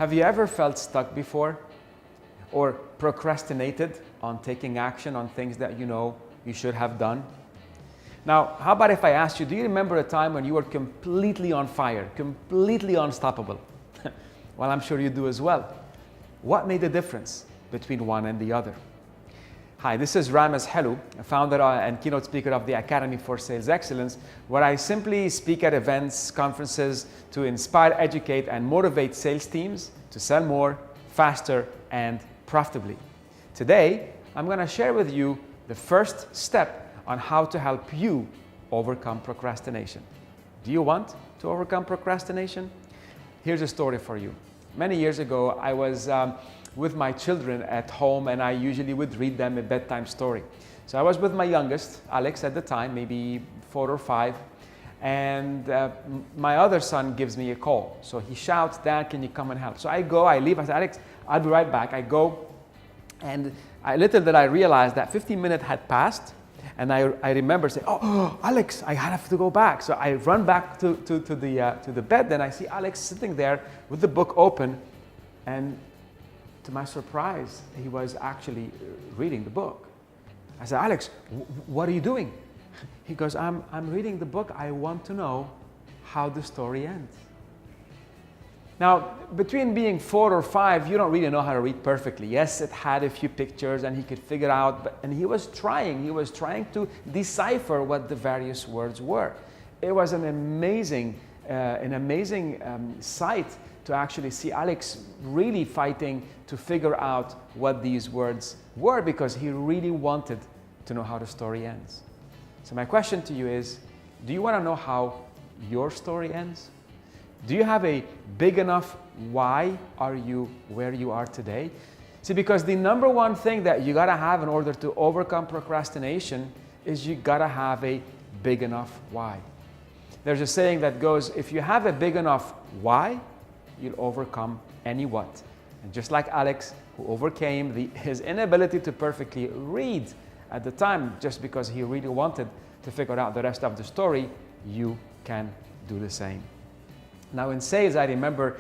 Have you ever felt stuck before? Or procrastinated on taking action on things that you know you should have done? Now, how about if I asked you, do you remember a time when you were completely on fire, completely unstoppable? Well, I'm sure you do as well. What made the difference between one and the other? Hi, this is Ramez Helou, founder and keynote speaker of the Academy for Sales Excellence, where I simply speak at events, conferences to inspire, educate, and motivate sales teams to sell more, faster, and profitably. Today, I'm going to share with you the first step on how to help you overcome procrastination. Do you want to overcome procrastination? Here's a story for you. Many years ago, I was with my children at home, and I usually would read them a bedtime story. So I was with my youngest, Alex, at the time, maybe 4 or 5, and my other son gives me a call. So he shouts, "Dad, can you come and help?" So I go, I leave, I say, "Alex, I'll be right back." I go, and little did I realize that 15 minutes had passed, and I remember saying, oh, Alex, I have to go back. So I run back to the bed, and I see Alex sitting there with the book open, and to my surprise, he was actually reading the book. I said, "Alex, what are you doing?" He goes, I'm reading the book. I want to know how the story ends." Now, between being 4 or 5, you don't really know how to read perfectly. Yes, it had a few pictures and he could figure out, and he was trying to decipher what the various words were. It was an amazing sight to actually see Alex really fighting to figure out what these words were, because he really wanted to know how the story ends. So my question to you is, do you want to know how your story ends? Do you have a big enough why are you where you are today? See, because the number one thing that you got to have in order to overcome procrastination is you got to have a big enough why. There's a saying that goes, if you have a big enough why, you'll overcome any what. And just like Alex, who overcame his inability to perfectly read at the time, just because he really wanted to figure out the rest of the story, you can do the same. Now in sales, I remember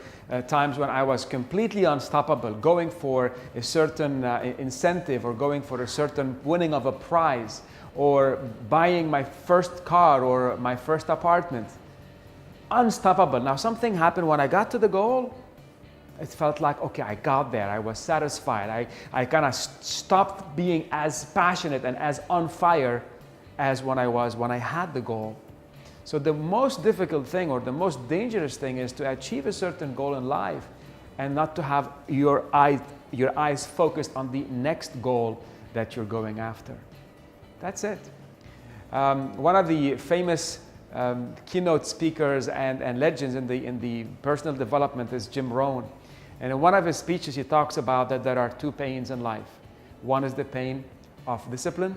times when I was completely unstoppable, going for a certain incentive, or going for a certain winning of a prize, or buying my first car or my first apartment. Unstoppable. Now something happened when I got to the goal. It felt like, okay, I got there. I was satisfied. I kind of stopped being as passionate and as on fire as when I was when I had the goal. So the most difficult thing, or the most dangerous thing, is to achieve a certain goal in life and not to have your eyes focused on the next goal that you're going after. That's it. One of the famous keynote speakers and legends in the personal development is Jim Rohn. And in one of his speeches, he talks about that there are 2 pains in life. One is the pain of discipline,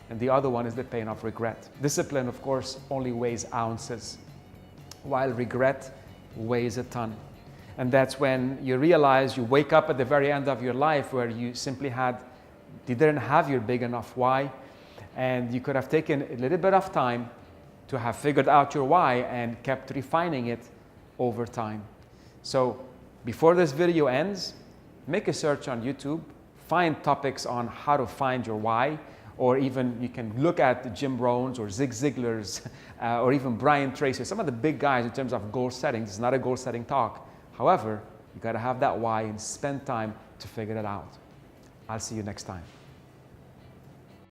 and the other one is the pain of regret. Discipline, of course, only weighs ounces, while regret weighs a ton. And that's when you realize, you wake up at the very end of your life where you didn't have your big enough why, and you could have taken a little bit of time to have figured out your why and kept refining it over time. So before this video ends, make a search on YouTube, find topics on how to find your why, or even you can look at Jim Rohn's or Zig Ziglar's or even Brian Tracy, some of the big guys in terms of goal setting. It's not a goal setting talk. However, you got to have that why and spend time to figure it out. I'll see you next time.